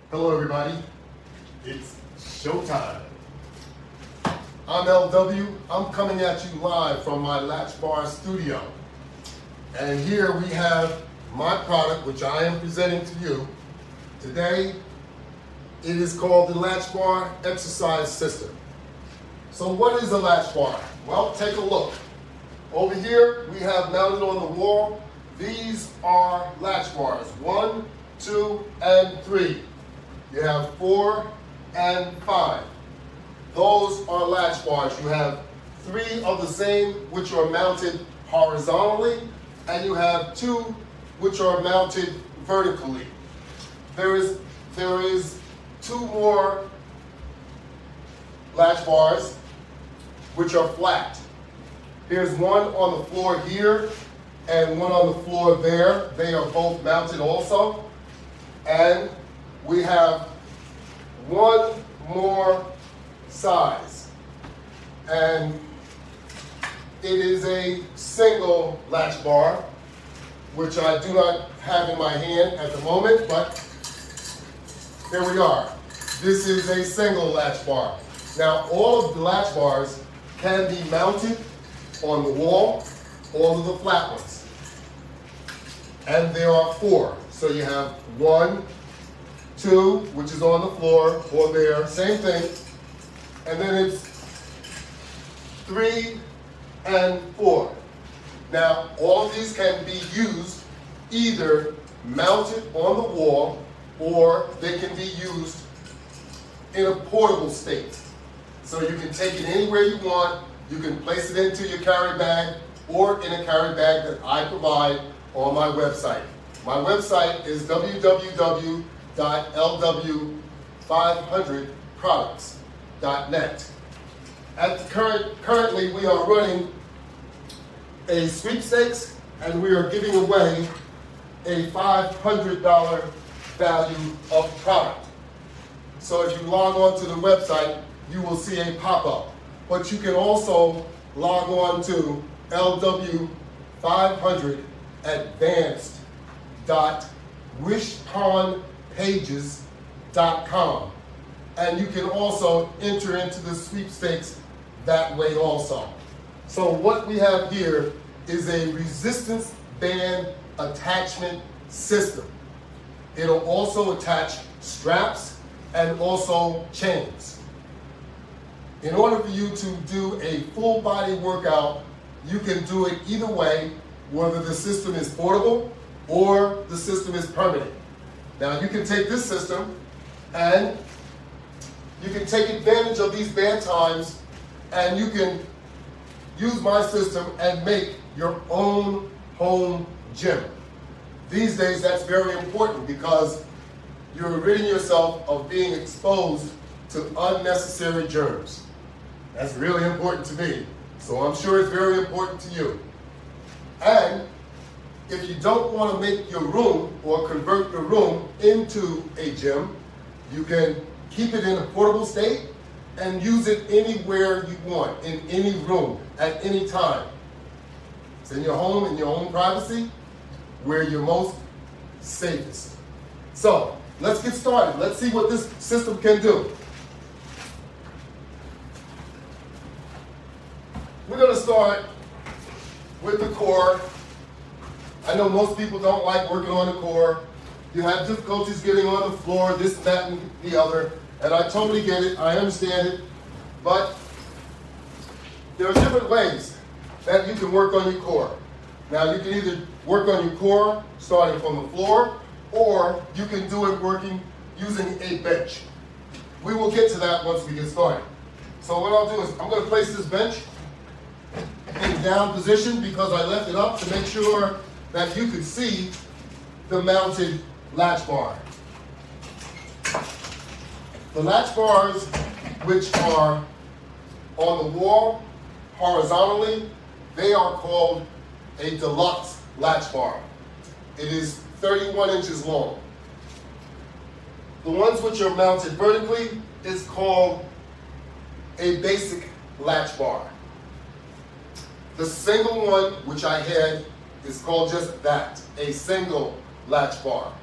Hello everybody, it's showtime. I'm LW, I'm coming at you live from my Latch Bar studio. And here we have my product, which I am presenting to you. Today, it is called the Latch Bar Exercise System. So what is a latch bar? Well, take a look. Over here, we have mounted on the wall, these are latch bars, 1, 2, and 3. You have 4 and 5. Those are latch bars. You have 3 of the same, which are mounted horizontally, and you have 2 which are mounted vertically. There is 2 more latch bars which are flat. There's one on the floor here and one on the floor there. They are both mounted also. And we have one more size. And it is a single latch bar, which I do not have in my hand at the moment, but here we are. This is a single latch bar. Now, all of the latch bars can be mounted on the wall, all of the flat ones. And there are 4. So you have 1, 2, which is on the floor, or there, same thing. And then it's 3 and 4. Now, all of these can be used either mounted on the wall, or they can be used in a portable state. So you can take it anywhere you want. You can place it into your carry bag or in a carry bag that I provide on my website. My website is www.LW500products.net. Currently, we are running a sweepstakes, and we are giving away a $500 value of product. So if you log on to the website, you will see a pop-up. But you can also log on to LW500 advanced.wishponpages.com, and you can also enter into the sweepstakes that way also. So what we have here is a resistance band attachment system. It'll also attach straps and also chains. In order for you to do a full body workout, you can do it either way, whether the system is portable or the system is permanent. Now you can take this system and you can take advantage of these bad times, and you can use my system and make your own home gym. These days that's very important because you're ridding yourself of being exposed to unnecessary germs. That's really important to me, so I'm sure it's very important to you. And if you don't want to make your room or convert your room into a gym, you can keep it in a portable state and use it anywhere you want, in any room, at any time. It's in your home, in your own privacy, where you're most safest. So, let's get started. Let's see what this system can do. We're going to start with the core. I know most people don't like working on the core. You have difficulties getting on the floor, this, that, and the other. And I totally get it. I understand it. But there are different ways that you can work on your core. Now, you can either work on your core starting from the floor, or you can do it working using a bench. We will get to that once we get started. So what I'll do is I'm going to place this bench in down position because I left it up to make sure that you could see the mounted latch bar. The latch bars, which are on the wall horizontally, they are called a deluxe latch bar. It is 31 inches long. The ones which are mounted vertically is called a basic latch bar. The single one, which I had, is called just that, a single latch bar.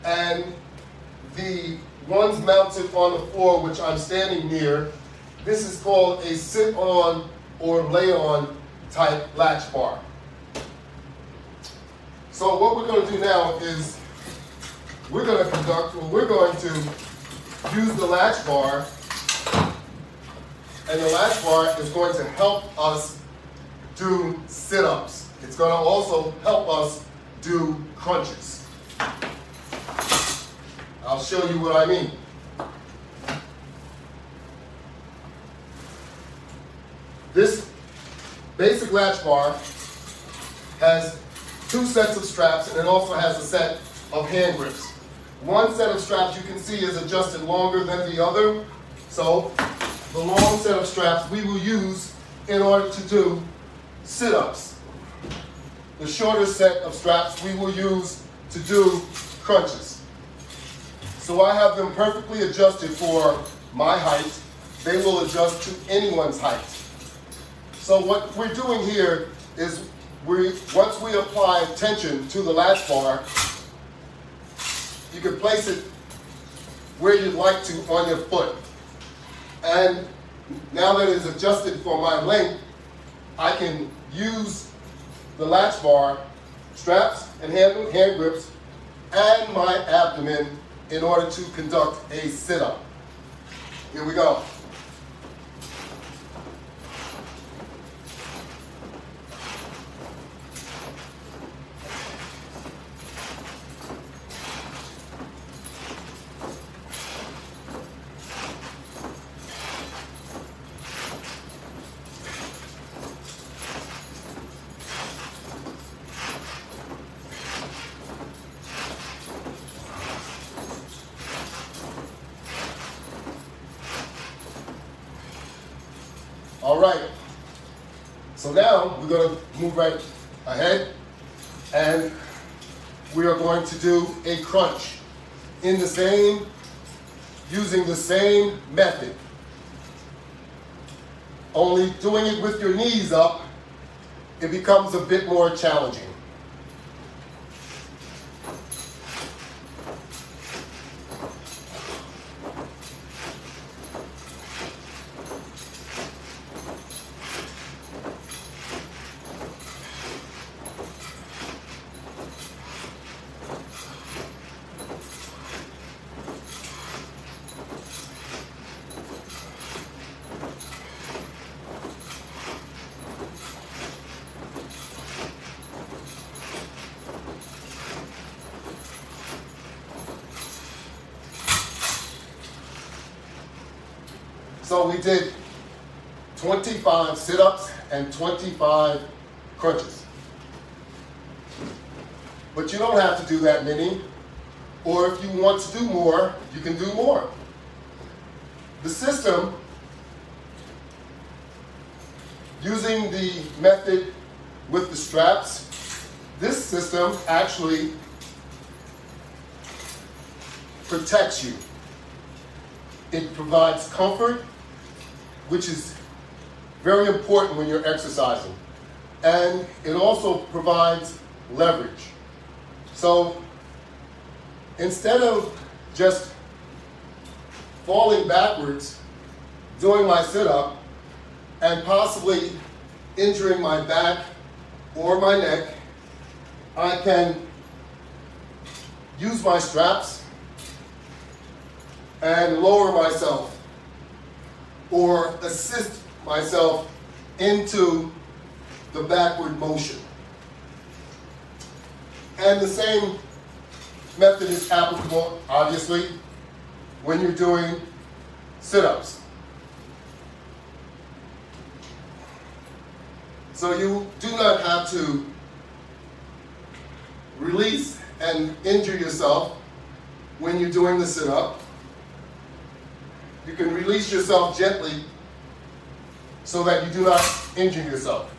And the ones mounted on the floor, which I'm standing near, this is called a sit-on or lay-on type latch bar. So what we're going to do now is we're going to use the latch bar, and the latch bar is going to help us do sit-ups. It's going to also help us do crunches. I'll show you what I mean. This basic latch bar has 2 sets of straps, and it also has a set of hand grips. One set of straps you can see is adjusted longer than the other, so the long set of straps we will use in order to do sit-ups. The shorter set of straps we will use to do crunches. So I have them perfectly adjusted for my height. They will adjust to anyone's height. So what we're doing here is once we apply tension to the latch bar, you can place it where you'd like to on your foot. And now that it's adjusted for my length, I can use the latch bar, straps and hand grips, and my abdomen in order to conduct a sit-up. Here we go. All right, so now we're going to move right ahead, and we are going to do a crunch using the same method. Only doing it with your knees up, it becomes a bit more challenging. So we did 25 sit-ups and 25 crunches. But you don't have to do that many, or if you want to do more, you can do more. The system, using the method with the straps, this system actually protects you. It provides comfort, which is very important when you're exercising. And it also provides leverage. So instead of just falling backwards doing my sit-up and possibly injuring my back or my neck, I can use my straps and lower myself or assist myself into the backward motion. And the same method is applicable, obviously, when you're doing sit-ups. So you do not have to release and injure yourself when you're doing the sit-up. You can release yourself gently so that you do not injure yourself.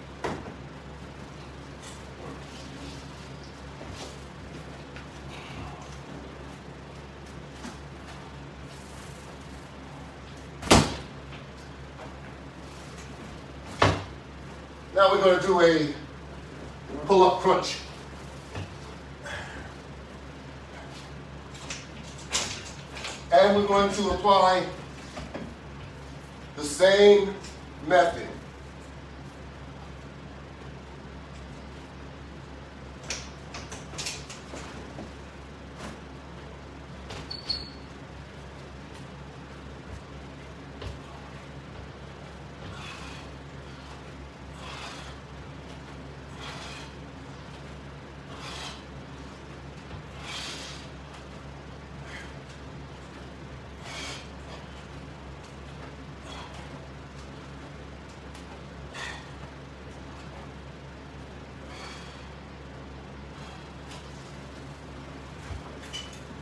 Now we're going to do a pull-up crunch. And we're going to apply the same method.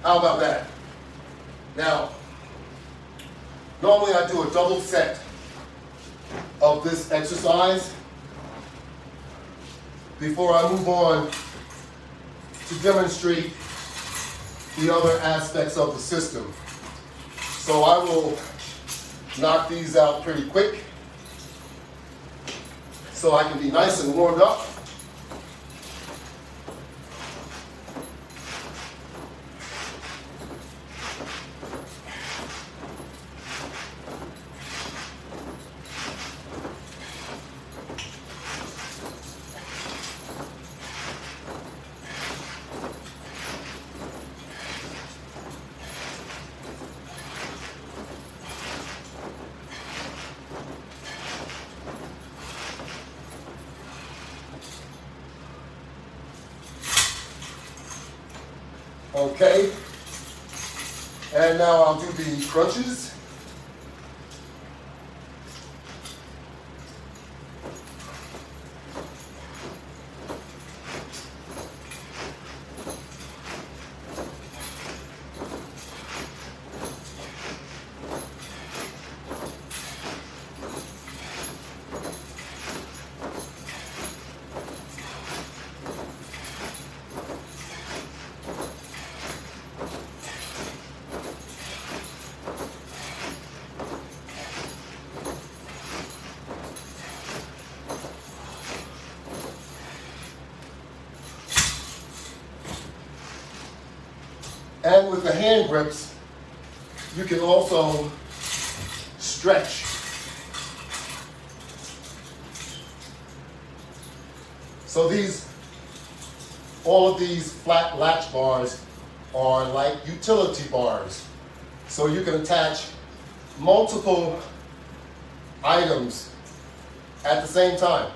How about that? Now, normally I do a double set of this exercise before I move on to demonstrate the other aspects of the system. So I will knock these out pretty quick so I can be nice and warmed up. Okay, and now I'll do the crunches. And with the hand grips, you can also stretch. So all of these flat latch bars are like utility bars. So you can attach multiple items at the same time.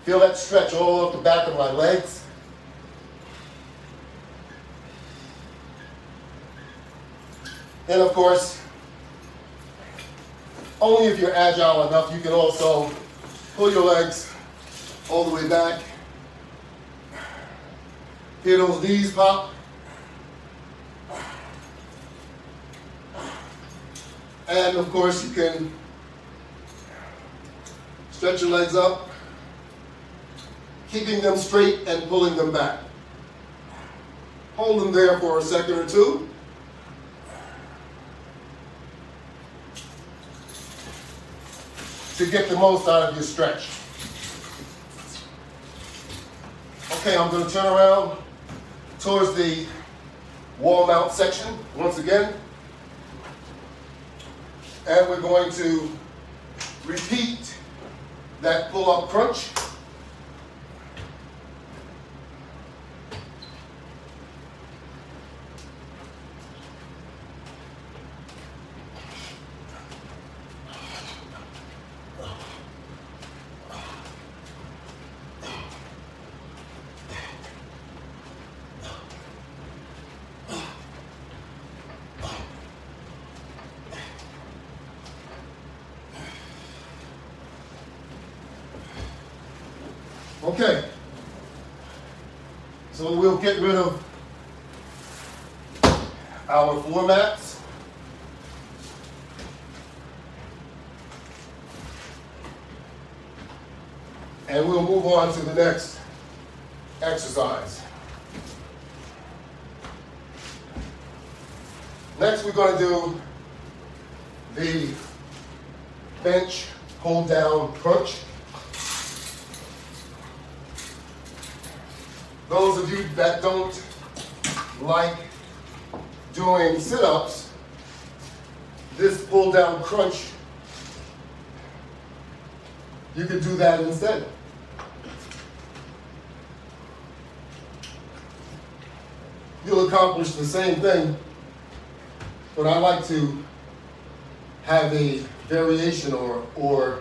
Feel that stretch all up the back of my legs. And of course, only if you're agile enough, you can also pull your legs all the way back. Hear those knees pop. And of course, you can stretch your legs up, keeping them straight and pulling them back. Hold them there for a second or two. To get the most out of your stretch. Okay, I'm going to turn around towards the wall mount section once again. And we're going to repeat that pull-up crunch. Okay, so we'll get rid of our floor mats. And we'll move on to the next exercise. Next, we're going to do the bench hold down crunch. those of you that don't like doing sit-ups, this pull-down crunch, you could do that instead. You'll accomplish the same thing, but I like to have a variation or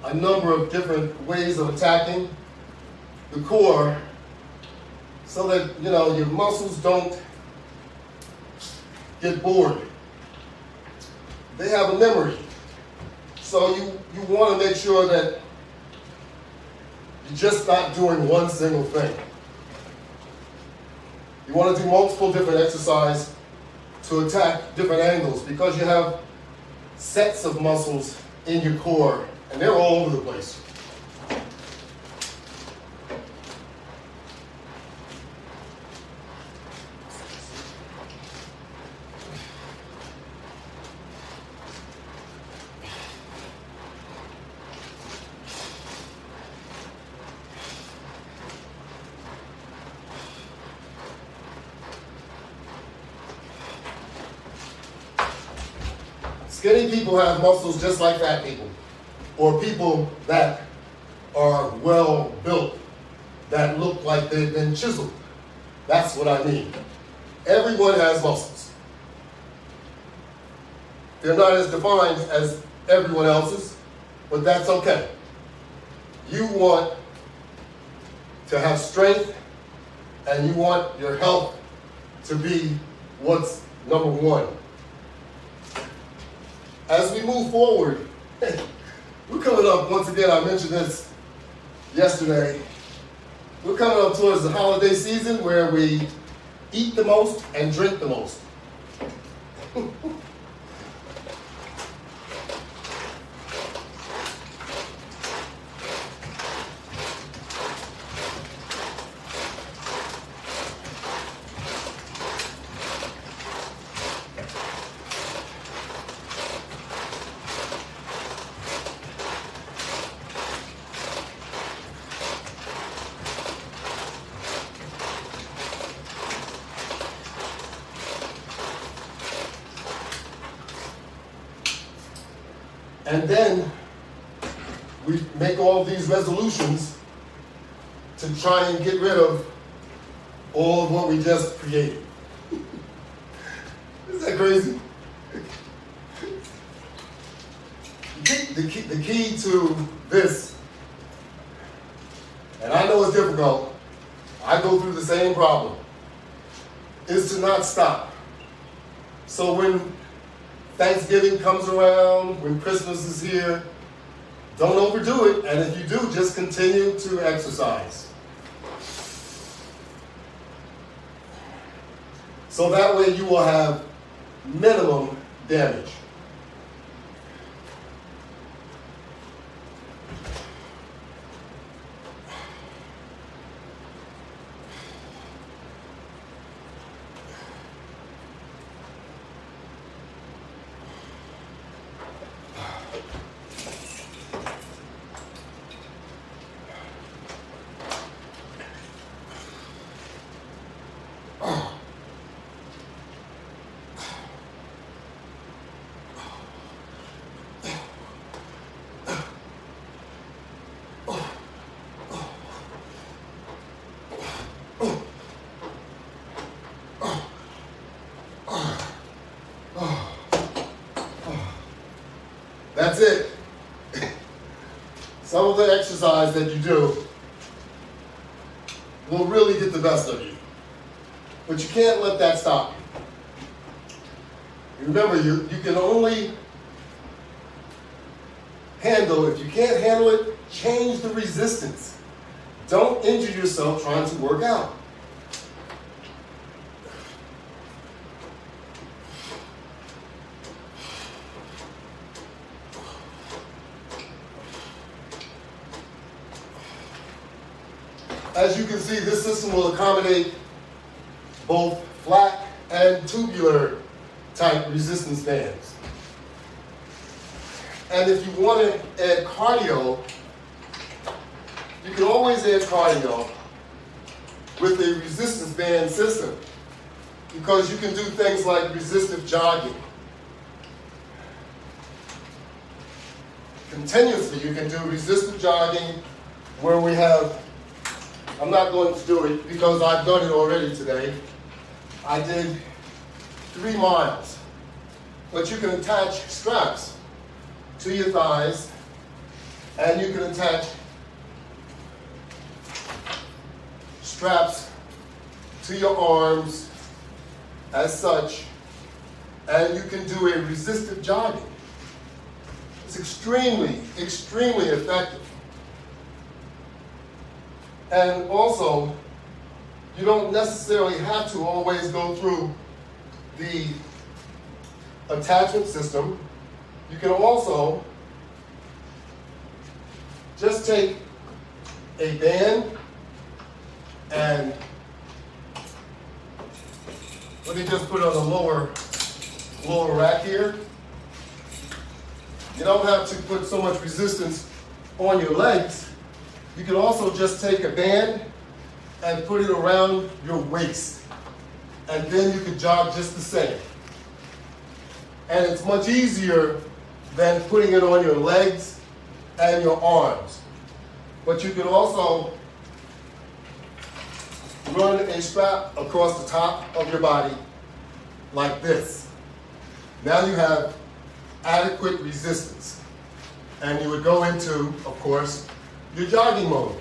a number of different ways of attacking the core so that, you know, your muscles don't get bored. They have a memory. So you want to make sure that you're just not doing one single thing. You want to do multiple different exercises to attack different angles because you have sets of muscles in your core and they're all over the place. Skinny people have muscles just like fat people, or people that are well built, that look like they've been chiseled. That's what I mean. Everyone has muscles. They're not as defined as everyone else's, but that's okay. You want to have strength and you want your health to be what's number one. As we move forward, we're coming up, once again, I mentioned this yesterday, we're coming up towards the holiday season where we eat the most and drink the most. And then we make all these resolutions to try and get rid of all of what we just created. Isn't that crazy? The key to this, and I know it's difficult, I go through the same problem, is to not stop. So when Thanksgiving comes around, when Christmas is here, don't overdo it, and if you do, just continue to exercise. So that way you will have minimum damage. That's it. Some of the exercise that you do will really get the best of you. But you can't let that stop you. Remember, you can only handle, if you can't handle it, change the resistance. Don't injure yourself trying to work out. As you can see, this system will accommodate both flat and tubular type resistance bands. And if you want to add cardio, you can always add cardio with a resistance band system, because you can do things like resistive jogging. Continuously, you can do resistive jogging where we have, I'm not going to do it because I've done it already today. I did 3 miles, but you can attach straps to your thighs, and you can attach straps to your arms as such, and you can do a resistive jogging. It's extremely, extremely effective. And also, you don't necessarily have to always go through the attachment system. You can also just take a band and let me just put it on the lower rack here. You don't have to put so much resistance on your legs. You can also just take a band and put it around your waist, and then you can jog just the same. And it's much easier than putting it on your legs and your arms. But you can also run a strap across the top of your body like this. Now you have adequate resistance. And you would go into, of course, your jogging mode.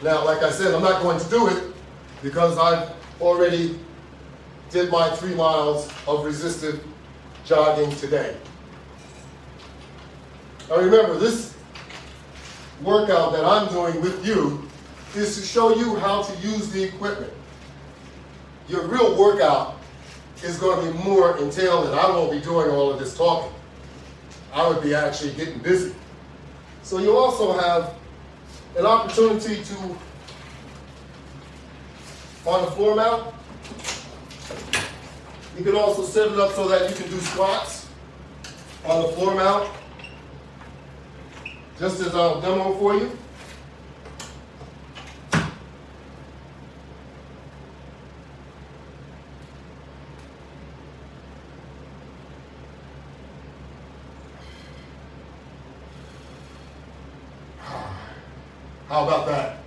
Now, like I said, I'm not going to do it because I've already did my 3 miles of resistive jogging today. Now remember, this workout that I'm doing with you is to show you how to use the equipment. Your real workout is going to be more entailed, and I won't be doing all of this talking. I would be actually getting busy. So you also have an opportunity to, on the floor mount, you can also set it up so that you can do squats on the floor mount, just as I'll demo for you. How about that?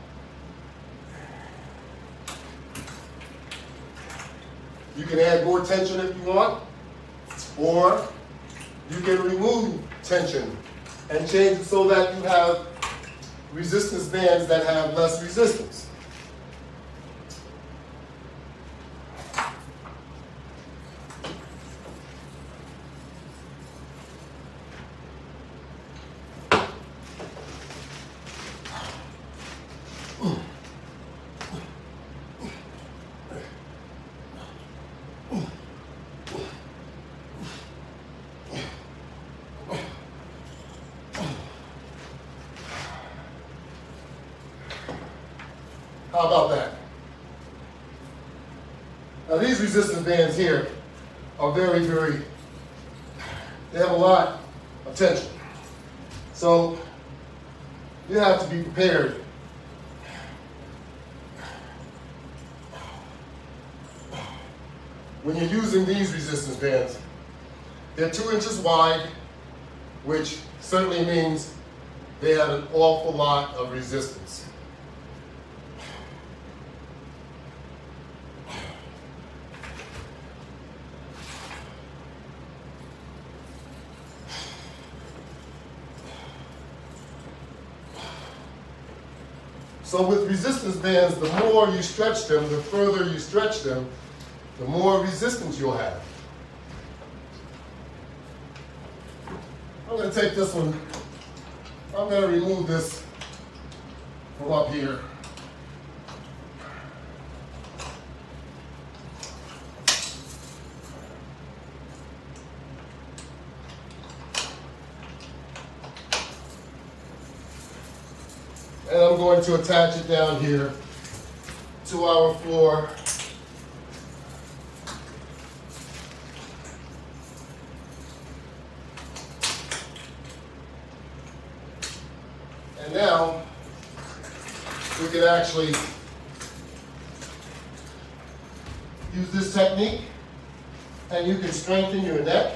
You can add more tension if you want, or you can remove tension and change it so that you have resistance bands that have less resistance. How about that? Now these resistance bands here are very, they have a lot of tension. So you have to be prepared when you're using these resistance bands. They're 2 inches wide, which certainly means they have an awful lot of resistance. So with resistance bands, the more you stretch them, the further you stretch them, the more resistance you'll have. I'm going to take this one, I'm going to remove this from up here. And I'm going to attach it down here to our floor. And now we can actually use this technique and you can strengthen your neck.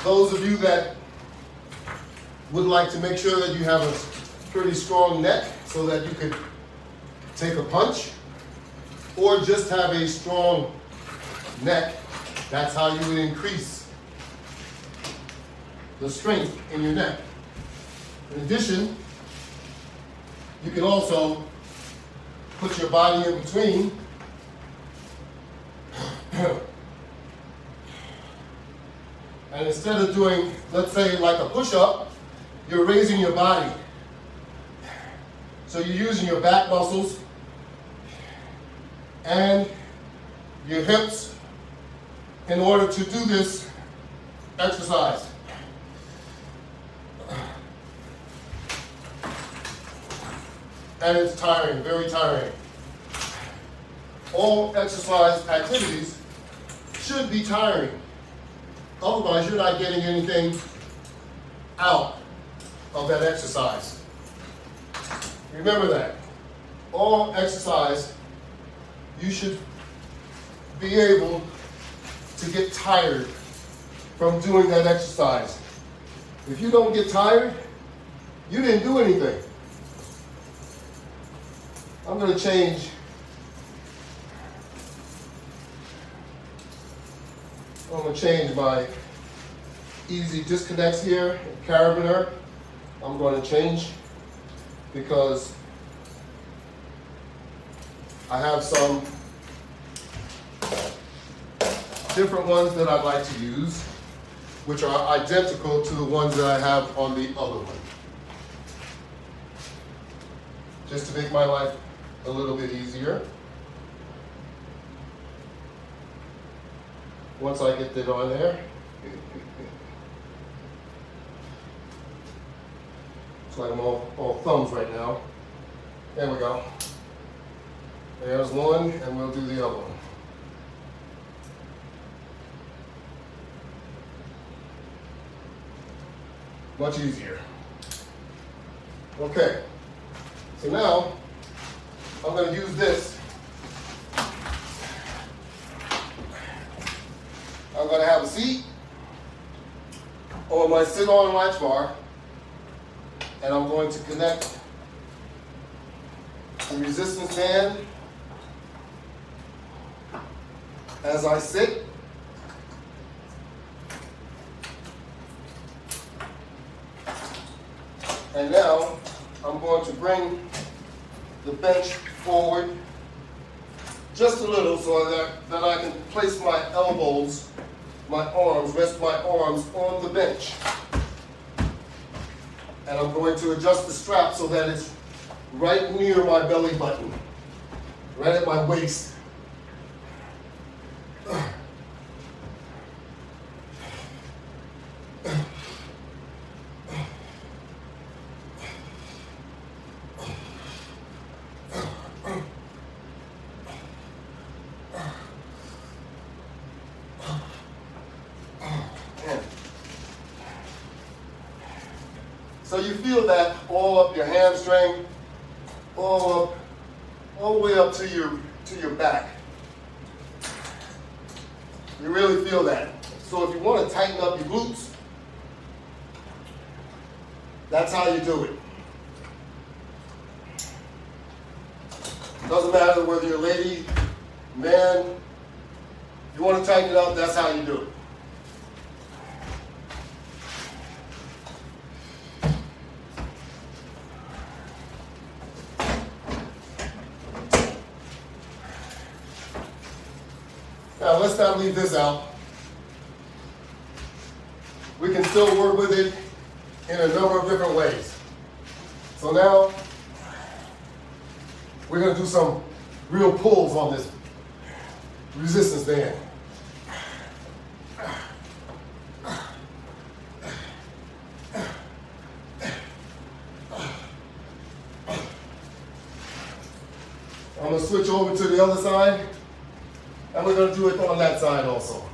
Those of you that would like to make sure that you have a pretty strong neck so that you could take a punch, or just have a strong neck, that's how you would increase the strength in your neck. In addition, you can also put your body in between and instead of doing, let's say, like a push-up, you're raising your body. So you're using your back muscles and your hips in order to do this exercise. And it's tiring, very tiring. All exercise activities should be tiring. Otherwise, you're not getting anything out of that exercise. Remember that. All exercise, you should be able to get tired from doing that exercise. If you don't get tired, you didn't do anything. I'm going to change. I'm going to change my easy disconnects here, carabiner. I'm going to change because I have some different ones that I'd like to use, which are identical to the ones that I have on the other one. Just to make my life a little bit easier. Once I get it on there, it's like I'm all thumbs right now. There we go. There's one, and we'll do the other one. Much easier. Okay, so now I'm going to use this. I'm going to have a seat on my sit-on latch bar, and I'm going to connect the resistance band as I sit. And now I'm going to bring the bench forward just a little so that I can place my elbows, my arms, rest my arms on the bench. And I'm going to adjust the strap so that it's right near my belly button, right at my waist. So you feel that all up your hamstring, all the way up to your back. You really feel that. So if you want to tighten up your glutes, that's how you do it. Doesn't matter whether you're a lady, man, you want to tighten it up, that's how you do it. Now let's not leave this out. We can still work with it in a number of different ways. So now we're going to do some real pulls on this resistance band. I'm going to switch over to the other side, and we're going to do it on that side also.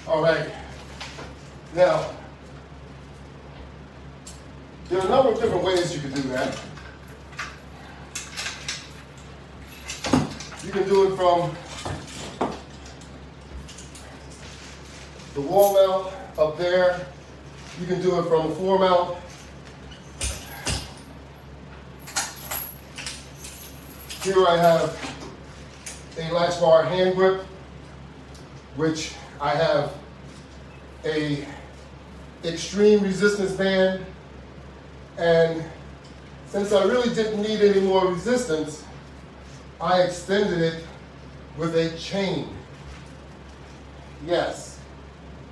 All right, now, there are a number of different ways you can do that. You can do it from the wall mount up there. You can do it from the floor mount. Here I have a latch bar hand grip, which I have a extreme resistance band, and since I really didn't need any more resistance, I extended it with a chain. Yes,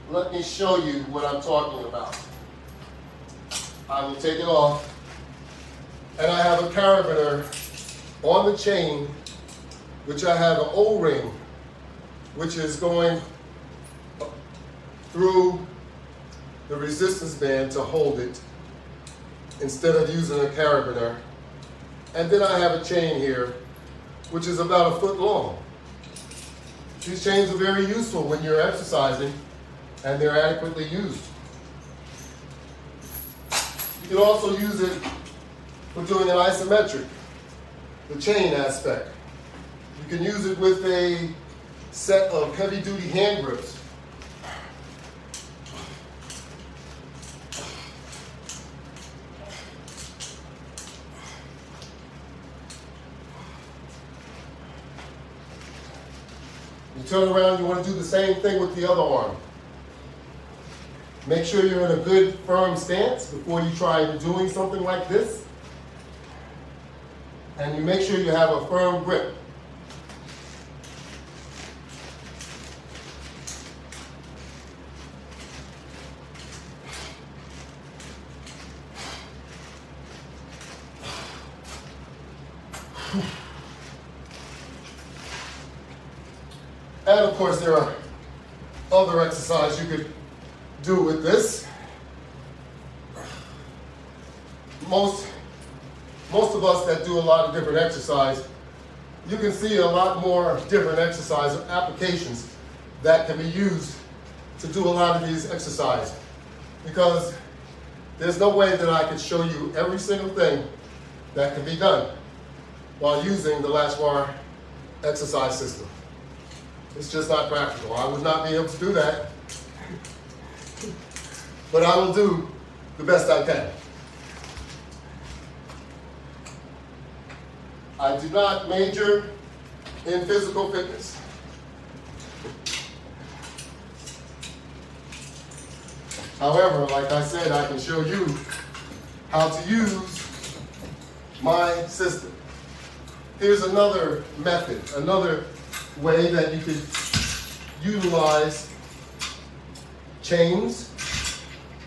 let me show you what I'm talking about. I will take it off, and I have a carabiner on the chain, which I have an O-ring, which is going through the resistance band to hold it instead of using a carabiner. And then I have a chain here, which is about 1 foot long. These chains are very useful when you're exercising and they're adequately used. You can also use it for doing an isometric, the chain aspect. You can use it with a set of heavy-duty hand grips. You turn around, you want to do the same thing with the other arm. Make sure you're in a good, firm stance before you try doing something like this. And you make sure you have a firm grip. And of course, there are other exercises you could do with this. Most of us that do a lot of different exercise, you can see a lot more different exercise applications that can be used to do a lot of these exercises, because there's no way that I could show you every single thing that can be done while using the Latch Bar Exercise System. It's just not practical. I would not be able to do that, but I will do the best I can. I do not major in physical fitness. However, like I said, I can show you how to use my system. Here's another method, another way that you could utilize chains.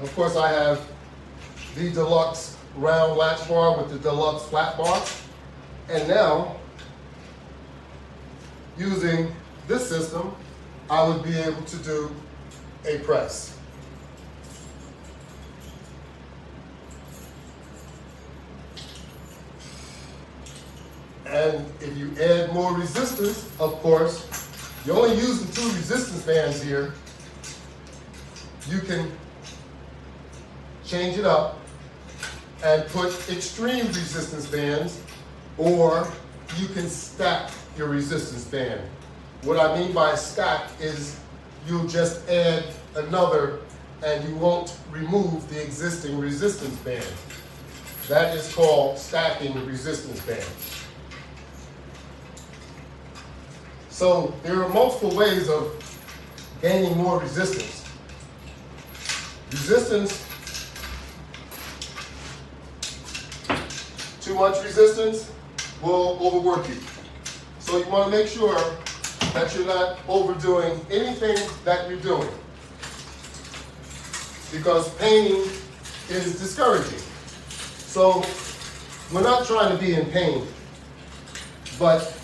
Of course, I have the deluxe round latch bar with the deluxe flat bar. And now, using this system, I would be able to do a press. And if you add more resistance, of course, you're only using 2 resistance bands here. You can change it up and put extreme resistance bands, or you can stack your resistance band. What I mean by stack is you'll just add another and you won't remove the existing resistance band. That is called stacking resistance bands. So there are multiple ways of gaining more resistance. Resistance, too much resistance will overwork you. So you want to make sure that you're not overdoing anything that you're doing, because pain is discouraging. So we're not trying to be in pain, but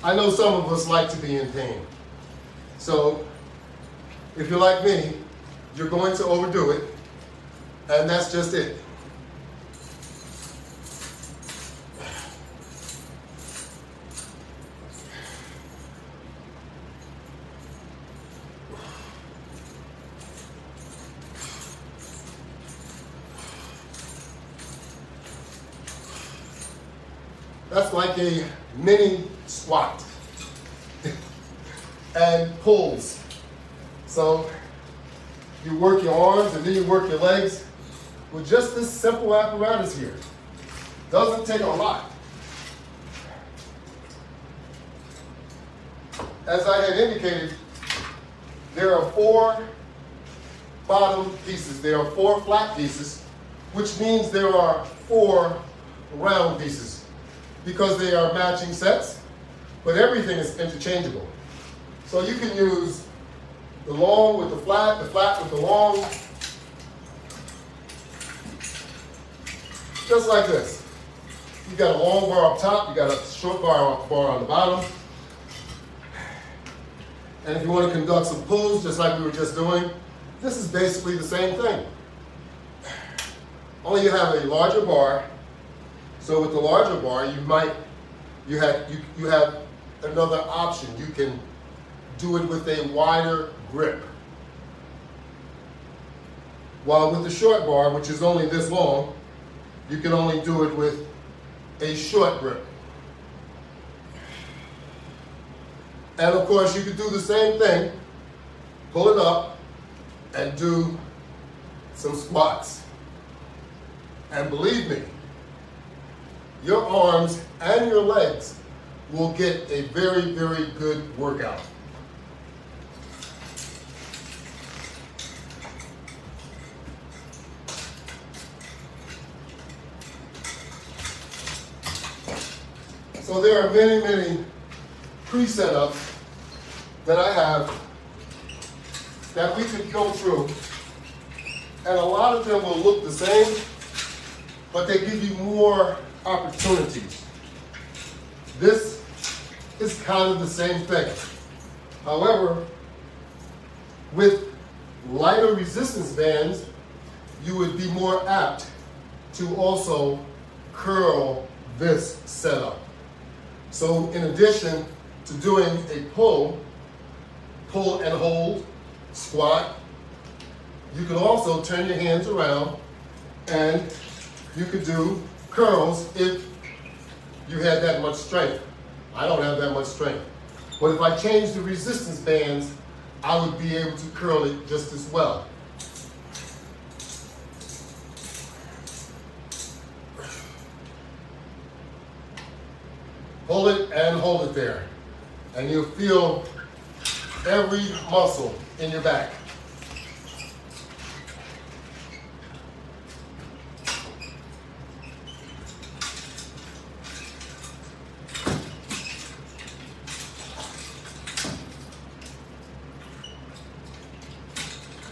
I know some of us like to be in pain. So if you're like me, you're going to overdo it, and that's just it. That's like a mini squat and pulls. So you work your arms and then you work your legs with just this simple apparatus here. Doesn't take a lot. As I had indicated, there are 4 bottom pieces. There are 4 flat pieces, which means there are 4 round pieces, because they are matching sets, but everything is interchangeable. So you can use the long with the flat with the long, just like this. You got a long bar up top, you got a short bar on the bottom. And if you want to conduct some pulls, just like we were just doing, this is basically the same thing. Only you have a larger bar. So with the larger bar, you have another option. You can do it with a wider grip. While with the short bar, which is only this long, you can only do it with a short grip. And of course, you could do the same thing, pull it up, and do some squats. And believe me, your arms and your legs will get a very, very good workout. So there are many, many pre-setups that I have that we could go through, and a lot of them will look the same, but they give you more opportunities. This is kind of the same thing. However, with lighter resistance bands, you would be more apt to also curl this setup. So in addition to doing a pull and hold, squat, you could also turn your hands around and you could do curls if you had that much strength. I don't have that much strength. But if I change the resistance bands, I would be able to curl it just as well. Pull it and hold it there. And you'll feel every muscle in your back.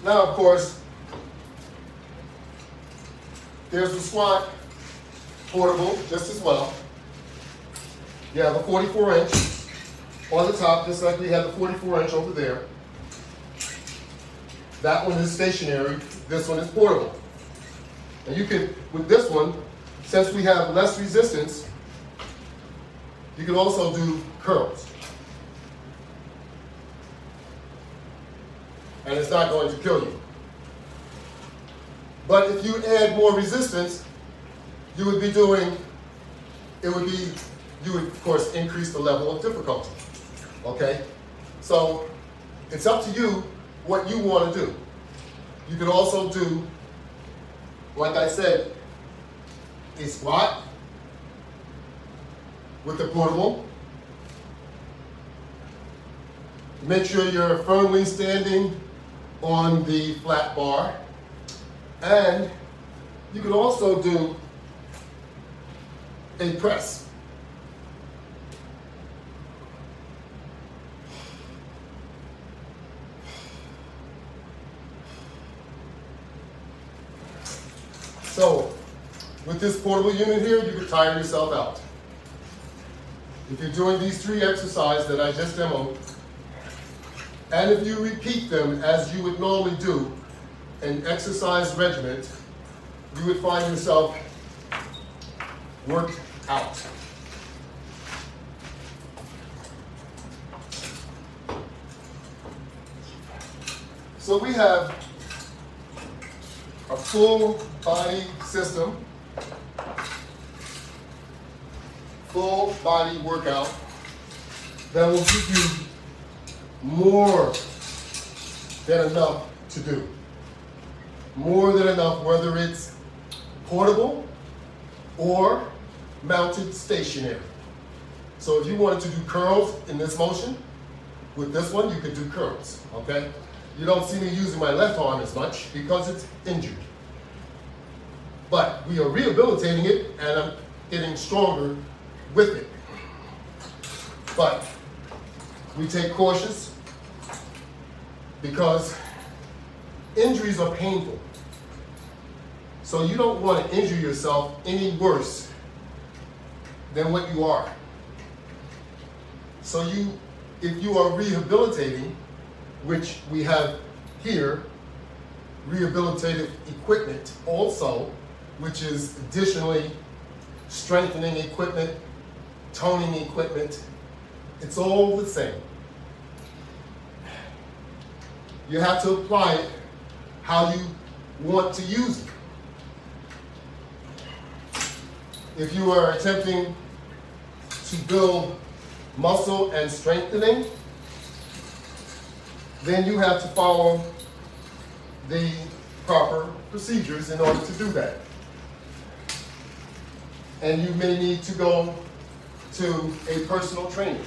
Now, of course, there's the squat portable just as well. You have a 44-inch on the top, just like we have the 44-inch over there. That one is stationary, this one is portable. And you can, with this one, since we have less resistance, you can also do curls. And it's not going to kill you. But if you add more resistance, you would of course increase the level of difficulty. Okay? So it's up to you what you want to do. You could also do, like I said, a squat with the portable. Make sure you're firmly standing on the flat bar. And you can also do a press. So With this portable unit here, you can tire yourself out. If you're doing these 3 exercises that I just demoed, and if you repeat them as you would normally do an exercise regimen, you would find yourself worked out. So we have a full body system, full body workout that will give you more than enough to do. More than enough, whether it's portable or mounted stationary. So if you wanted to do curls in this motion, with this one you could do curls, okay? You don't see me using my left arm as much because it's injured. But we are rehabilitating it and I'm getting stronger with it. But we take cautious because injuries are painful. So you don't want to injure yourself any worse than what you are. So if you are rehabilitating, which we have here, rehabilitative equipment also, which is additionally strengthening equipment, toning equipment, it's all the same. You have to apply it how you want to use it. If you are attempting to build muscle and strengthening, then you have to follow the proper procedures in order to do that. And you may need to go to a personal trainer.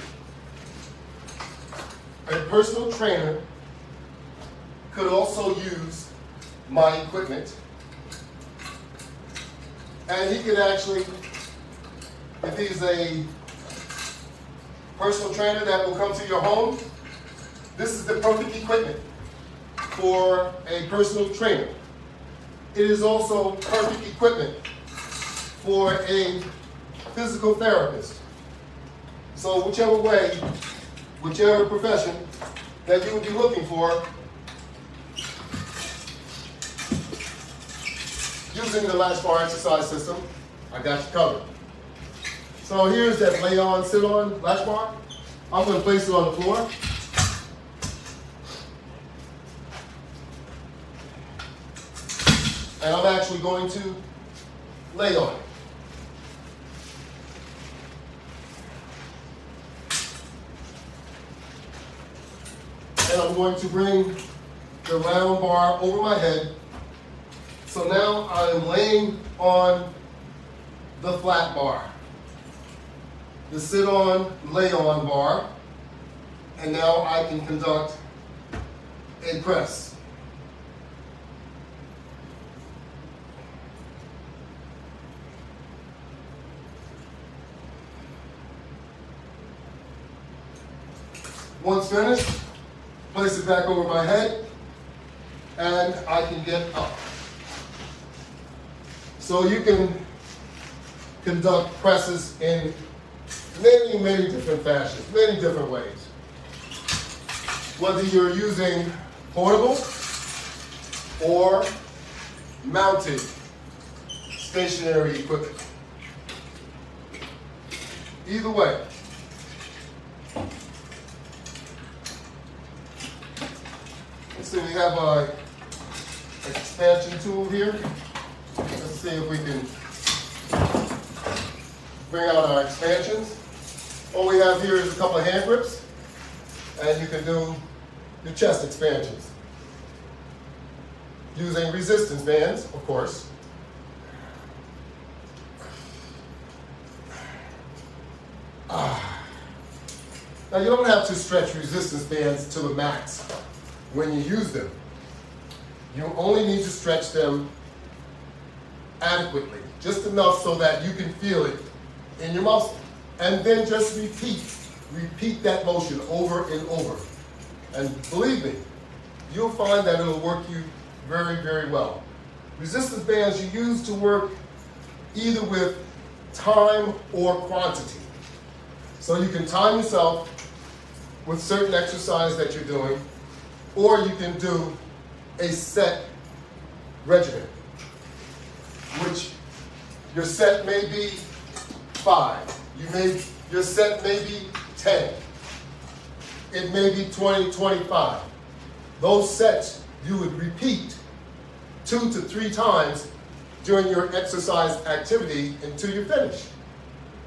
A personal trainer could also use my equipment. And he could actually, if he's a personal trainer that will come to your home, this is the perfect equipment for a personal trainer. It is also perfect equipment for a physical therapist. So whichever way, whichever profession that you would be looking for, using the Latch Bar Exercise System, I got you covered. So here's that lay on, sit on latch bar. I'm going to place it on the floor. And I'm actually going to lay on it. And I'm going to bring the round bar over my head. So now I'm laying on the flat bar, the sit on, lay on bar, and now I can conduct a press. Once finished, place it back over my head, and I can get up. So you can conduct presses in many, many different fashions, many different ways. Whether you're using portable or mounted stationary equipment. Either way. Let's see, we have an expansion tool here. Let's see if we can bring out our expansions. All we have here is a couple of hand grips, and you can do your chest expansions. Using resistance bands, of course. Now you don't have to stretch resistance bands to the max when you use them. You only need to stretch them adequately, just enough so that you can feel it in your muscle. And then just repeat that motion over and over. And believe me, you'll find that it'll work you very, very well. Resistance bands you use to work either with time or quantity. So you can time yourself with certain exercise that you're doing, or you can do a set regimen, which your set may be 5. Your set may be 10. It may be 20, 25. Those sets you would repeat 2 to 3 times during your exercise activity until you finish.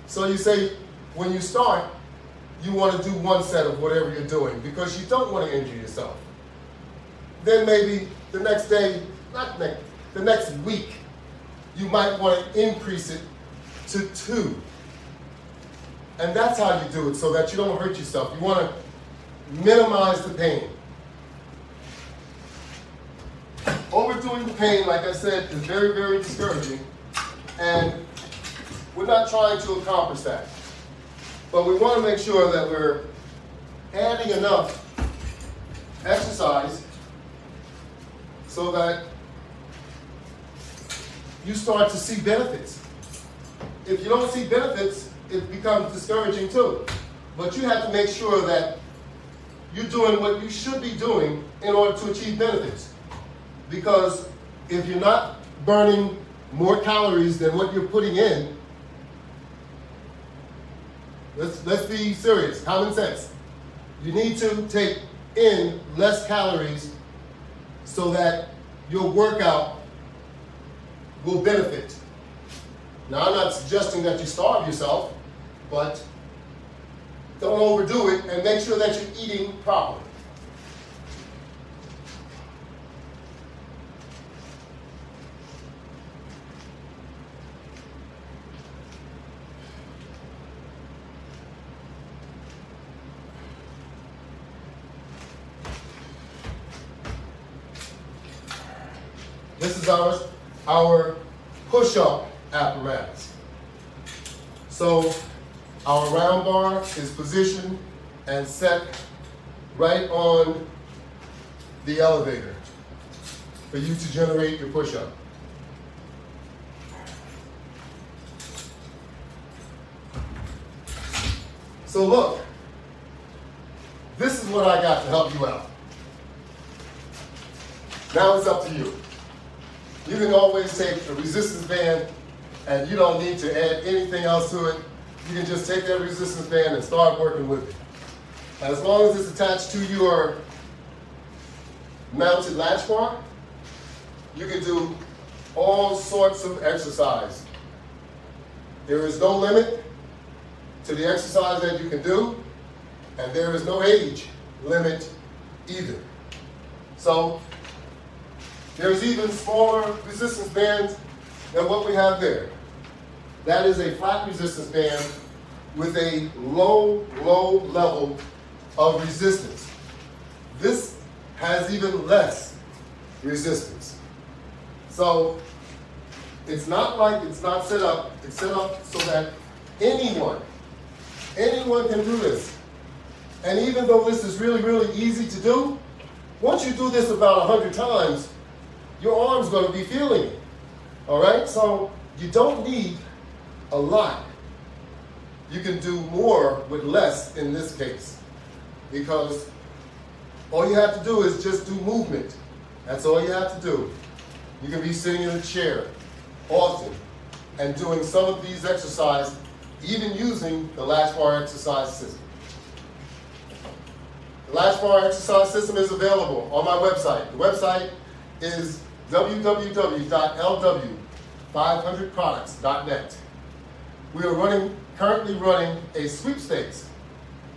So you say, when you start, you want to do 1 set of whatever you're doing because you don't want to injure yourself. Then maybe the next day, the next week, you might want to increase it to 2. And that's how you do it so that you don't hurt yourself. You want to minimize the pain. Overdoing the pain, like I said, is very, very discouraging. And we're not trying to accomplish that. But we want to make sure that we're adding enough exercise so that you start to see benefits. If you don't see benefits, it becomes discouraging too. But you have to make sure that you're doing what you should be doing in order to achieve benefits. Because if you're not burning more calories than what you're putting in, let's be serious, common sense. You need to take in less calories so that your workout will benefit. Now, I'm not suggesting that you starve yourself, but don't overdo it and make sure that you're eating properly. This is our push-up apparatus. So our round bar is positioned and set right on the elevator for you to generate your push-up. So look, this is what I got to help you out. Now it's up to you. You can always take a resistance band and you don't need to add anything else to it. You can just take that resistance band and start working with it. As long as it's attached to your mounted latch bar, you can do all sorts of exercise. There is no limit to the exercise that you can do, and there is no age limit either. So there's even smaller resistance bands than what we have there. That is a flat resistance band with a low level of resistance. This has even less resistance. So it's not like it's not set up. It's set up so that anyone can do this. And even though this is really easy to do, once you do this about 100 times, your arm's going to be feeling it. All right? So you don't need a lot. You can do more with less in this case, because all you have to do is just do movement. That's all you have to do. You can be sitting in a chair often and doing some of these exercises, even using the Latch Bar Exercise System. The Latch Bar Exercise System is available on my website. The website is www.LW500products.net. We are currently running a sweepstakes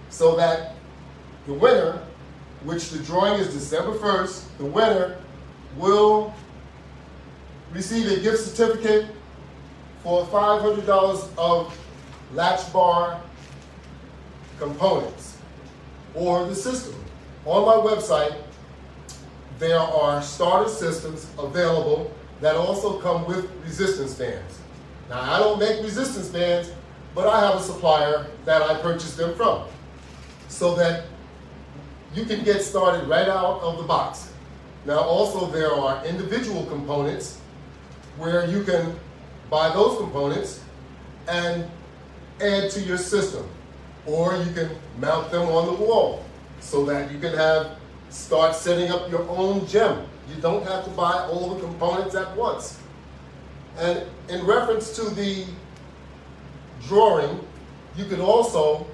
so that the winner, which the drawing is December 1st, the winner will receive a gift certificate for $500 of Latch Bar components or the system. On my website, there are starter systems available that also come with resistance bands. Now, I don't make resistance bands, but I have a supplier that I purchase them from so that you can get started right out of the box. Now, also there are individual components where you can buy those components and add to your system. Or you can mount them on the wall so that you can start setting up your own gym. You don't have to buy all the components at once. And in reference to the drawing, you can also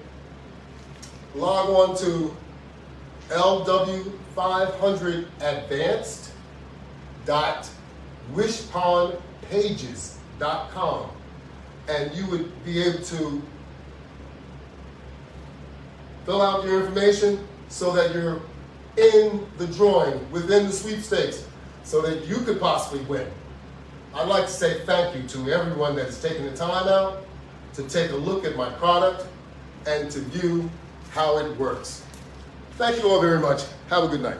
log on to LW500 advanced.wishponpages.com, and you would be able to fill out your information so that you're in the drawing, within the sweepstakes, so that you could possibly win. I'd like to say thank you to everyone that has taken the time out to take a look at my product and to view how it works. Thank you all very much. Have a good night.